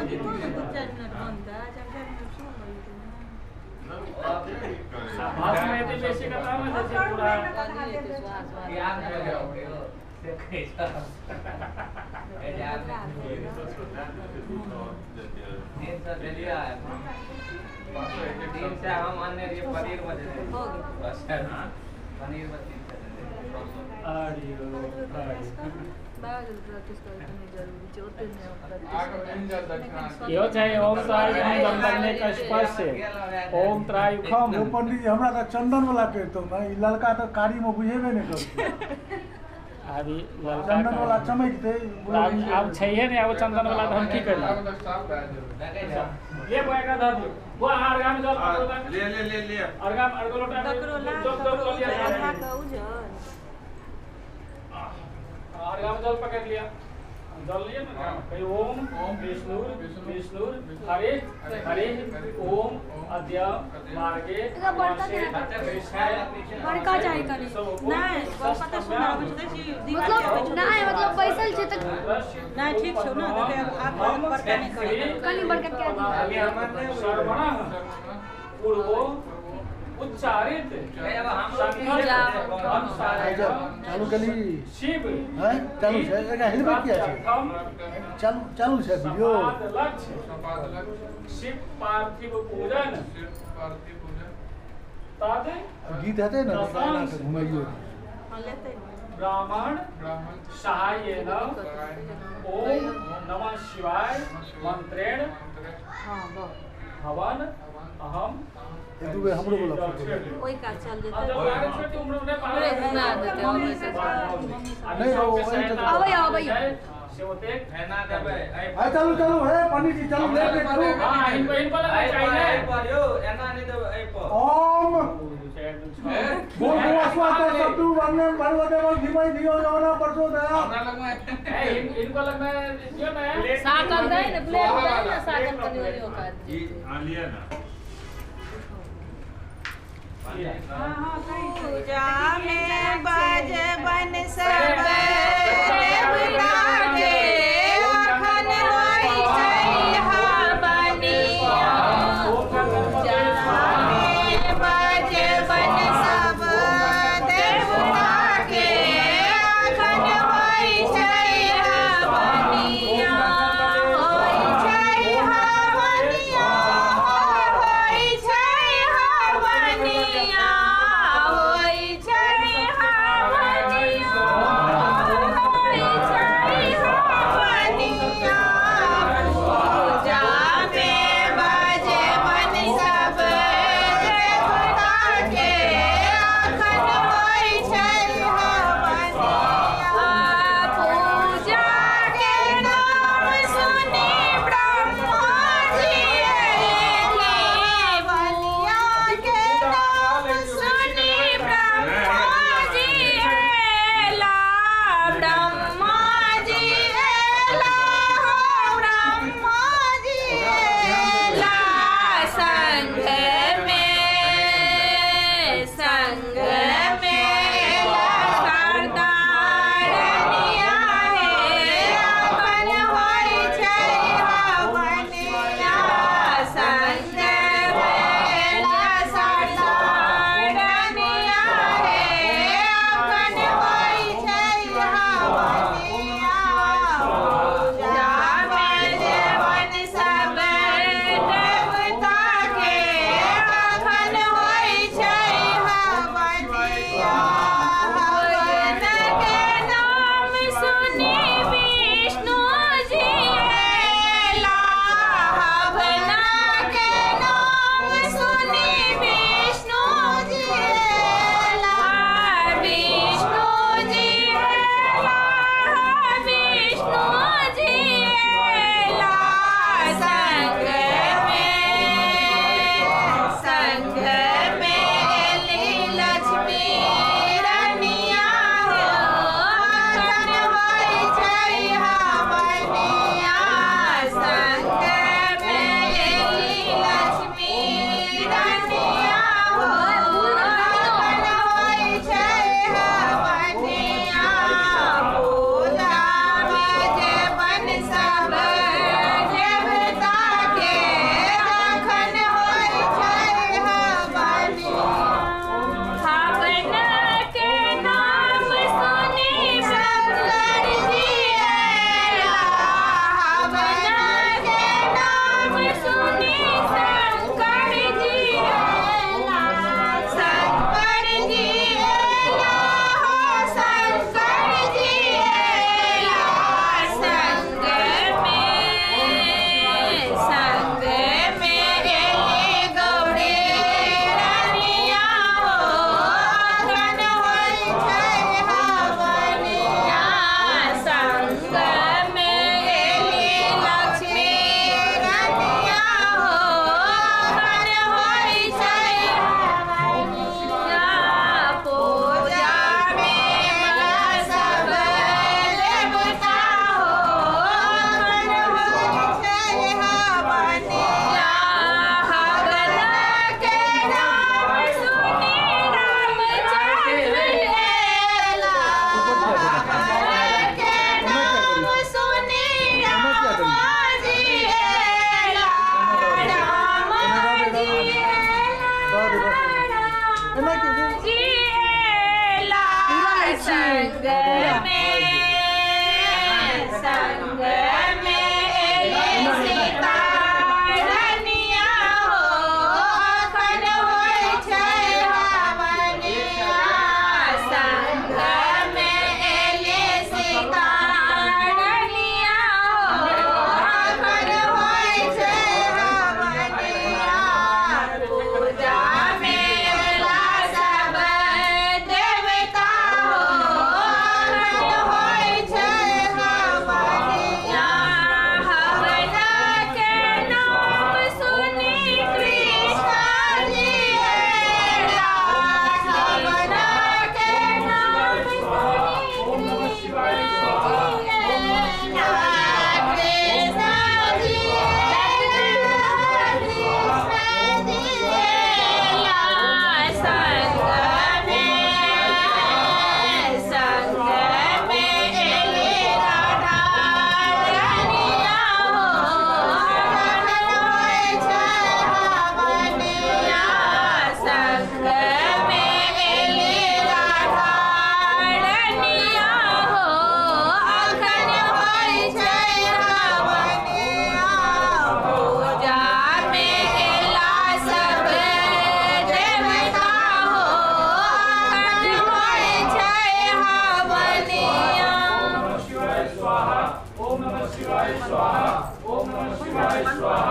आगे तो 4 मिनट बनता है, 4 मिनट सुन भाषण में इतनी बेसी का काम है जैसे पूरा याद हो जाओगे से कैसा नींद से दिलिया है नींद से हम अन्य ये पनीर बजे हो गया बस पनीर बजे आडियो बागल प्रैक्टिस करनी जरूरी है, होते नहीं यो चाहे ओम त्रायुखम दंडने का स्पर्श ओम त्रायुखम वो पंडित जी हमरा तो चंदन वाला कहते ना, ई ललका तो कारी में बुझेबे नहीं करते। अभी लड़का चंदन वाला चमकते अब छैहे नहीं अब चंदन वाला तो हम की करी ये बोएगा धर दियो वो अर्गा में चल ले अर्गा अर्गलोटा ककरोला दो लिया आधा का उजर अर्गा में जल पकड़ लिया जल लिया ना कहीं ओम विष्णु हरे हरे ओम अद्य मार्गे बड़का चाहे करी नहीं पता सुना बुझते छी मतलब नहीं मतलब बैसल छे त नहीं ठीक छौ ना देखे आप बड़का नहीं करे कनी बड़का क्या दी सर्वण पूर्वो उच्चारित चालू कली शिव हैं चालू है एका हेलमेट किया छे चालू है वीडियो लक्ष्य शिव पार्थिव पूजन ताते गीत हते ना गाना के घुमाइयो लेते ब्राह्मण सहायेन ओम नमः शिवाय मंत्रेण हां वो हवन अहम एक दू बेर हमरो बोला कोई का चल जब जेते आगे छोटी उम्र में पूरे घुमा देते मम्मी से नहीं वो आवई सेवते हैना देबे आ चालू है पंडित जी चालू ले करू हां इनको लगा चाहिए पर यो एना नहीं देबे ए पर ओम बोल स्वास्थ्य सत्तु वंदे भगवते धीमहि धियो यो न प्रचोदयात् हमरा लगमा इनको लगना जो ना साकल दे ने प्लेट दे ना साकल कनी वाली का हां लिया ना पूजा में बजबन सब देवता के अखन होई छै हवनिया पूजा में बजबन सब देवता के अखन होई छै हवनिया होई छै हवनिया होई छै हवनिया होई छै हवनिया स्वाहा